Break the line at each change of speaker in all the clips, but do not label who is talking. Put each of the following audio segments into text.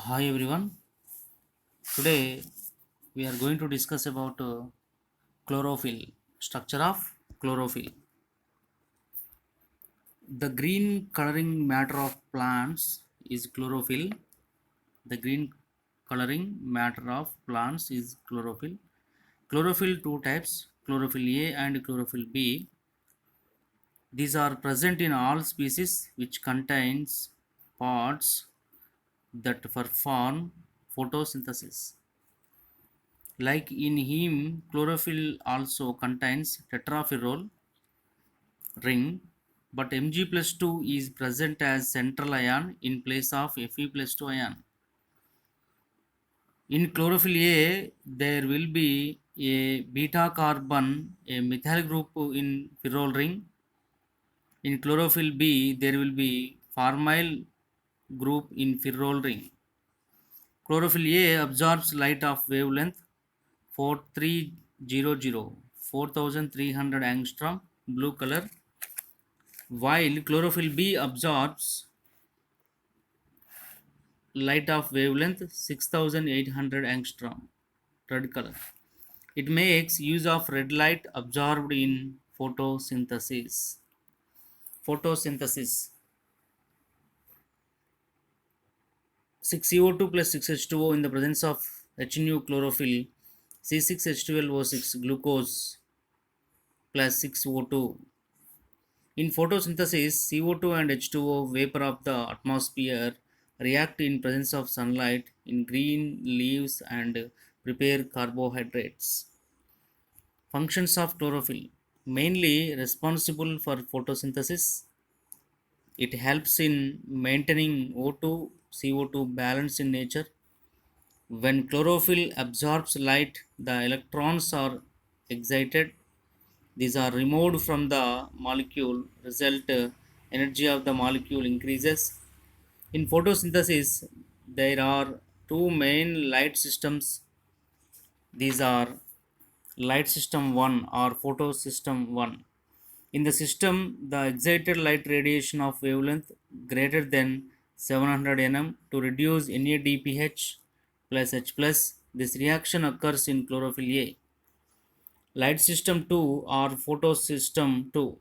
Hi everyone. Today we are going to discuss about chlorophyll, structure of chlorophyll. The green coloring matter of plants is chlorophyll. The green coloring matter of plants is chlorophyll. Chlorophyll two types, chlorophyll A and chlorophyll B. These are present in all species which contains parts that perform photosynthesis. Like in heme, chlorophyll also contains tetraferrol ring, but Mg plus 2 is present as central ion in place of Fe plus 2 ion. In chlorophyll A, there will be a beta carbon, a methyl group in ferrol ring. In chlorophyll B, there will be formyl group in ferrol ring. Chlorophyll A absorbs light of wavelength 4300 4300 angstrom blue color, while chlorophyll B absorbs light of wavelength 6800 angstrom red color. It makes use of red light absorbed in photosynthesis. Photosynthesis 6CO2 plus 6H2O in the presence of HNU chlorophyll C6H12O6 glucose plus 6O2. In photosynthesis, CO2 and H2O vapor of the atmosphere react in presence of sunlight in green leaves and prepare carbohydrates. Functions of chlorophyll mainly responsible for photosynthesis. It helps in maintaining O2 CO2 balance in nature. When chlorophyll absorbs light, the electrons are excited. These are removed from the molecule. Result energy of the molecule increases. In photosynthesis, there are two main light systems. These are light system 1 or photosystem 1. In the system, the excited light radiation of wavelength greater than 700 nm to reduce NADPH plus H plus. This reaction occurs in chlorophyll A. Light system 2 or photosystem 2.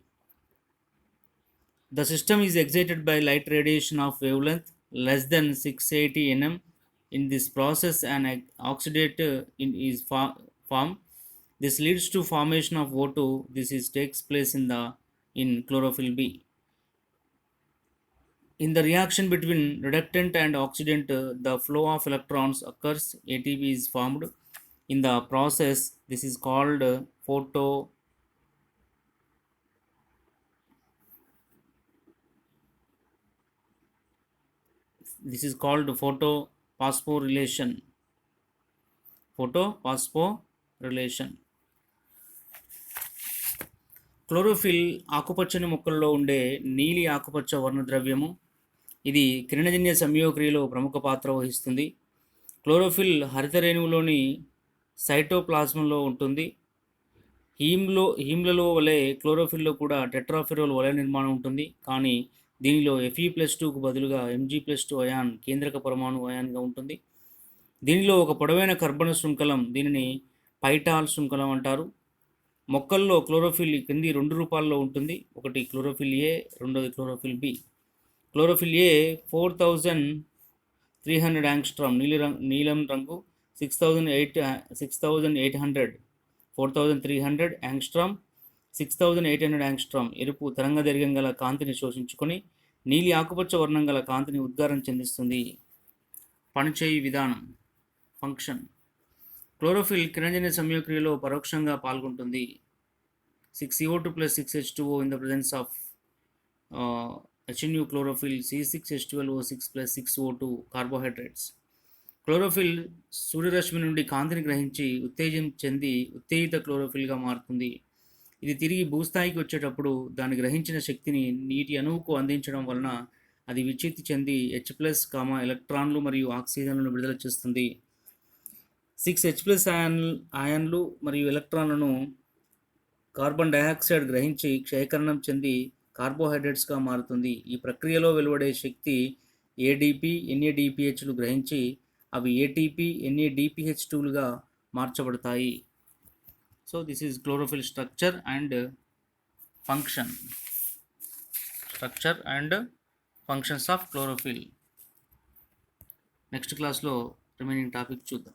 The system is excited by light radiation of wavelength less than 680 nm. In this process, an oxidate is formed. This leads to formation of O2. This takes place in chlorophyll B. In the reaction between reductant and oxidant, the flow of electrons occurs. ATP is formed. In the process, this is called photophosphorylation. Photophosphorylation. Chlorophyll ఆకుపచ్చని మొక్కల్లో ఉండే నీలి ఆకుపచ్చ వర్ణద్రవ్యము. ఇది కిరణజన్య సంయోగక్రియలో ప్రముఖ పాత్ర వహిస్తుంది. క్లోరోఫిల్ హరితరేణువులోని సైటోప్లాజంలో ఉంటుంది. హీమ్లలో వలె క్లోరోఫిల్లో కూడా టెట్రాఫెరోల్ వలయ నిర్మాణం ఉంటుంది. కానీ దీనిలో Fe+2కు బదులుగా Mg+2 అయాన్ కేంద్రక పరమాణు అయాన్గా ఉంటుంది. దీనిలో ఒక పొడవైన కర్బన శృంఖలం, దీనిని పైటాల్ శృంఖలం అంటారు. మొక్కల్లో క్లోరోఫిల్ కింది రెండు రూపాల్లో ఉంటుంది. ఒకటి క్లోరోఫిల్ ఏ, రెండోది chlorophyll B. Chlorophyll A 4300 angstrom నీలం రంగు, 6800 4300 యాంగ్స్ట్రామ్ 6800 యాంగ్స్ట్రామ్ ఎరుపు తరంగదైర్ఘ్యం గల కాంతిని శోషించుకొని నీలి ఆకుపచ్చ వర్ణం గల కాంతిని ఉద్గారం చెందిస్తుంది. పనిచేయి విధానం. ఫంక్షన్. క్లోరోఫిల్ కిరణజన్య సంయోగక్రియలో పరోక్షంగా పాల్గొంటుంది. 6CO2 plus 6H2O in the presence of HNU chlorophyll C6H12O6 plus 6O2 carbohydrates. Chlorophyll సూర్యరశ్మి నుండి కాంతిని గ్రహించి ఉత్తేజం చెంది ఉత్తేజిత క్లోరోఫిల్గా మారుతుంది. ఇది తిరిగి భూస్థాయికి వచ్చేటప్పుడు దాని గ్రహించిన శక్తిని నీటి అణువుకు అందించడం వలన అది విచ్ఛిత్తి చెంది H ప్లస్ ఎలక్ట్రాన్లు మరియు ఆక్సిజన్లను విడుదల చేస్తుంది. 6H+ అయాన్లు మరియు ఎలక్ట్రాన్లను కార్బన్ డయాక్సైడ్ గ్రహించి క్షయకరణం చెంది కార్బోహైడ్రేట్స్గా మారుతుంది. ఈ ప్రక్రియలో వెలువడే శక్తి ఏడిపి ఎన్ఏడిపిహెచ్లు గ్రహించి అవి ఏటీపీ ఎన్ఏడిపిహెచ్ టూలుగా మార్చబడతాయి. So this is chlorophyll structure and function. Structure and functions of chlorophyll. Next క్లాస్లో రిమైనింగ్ టాపిక్ చూద్దాం.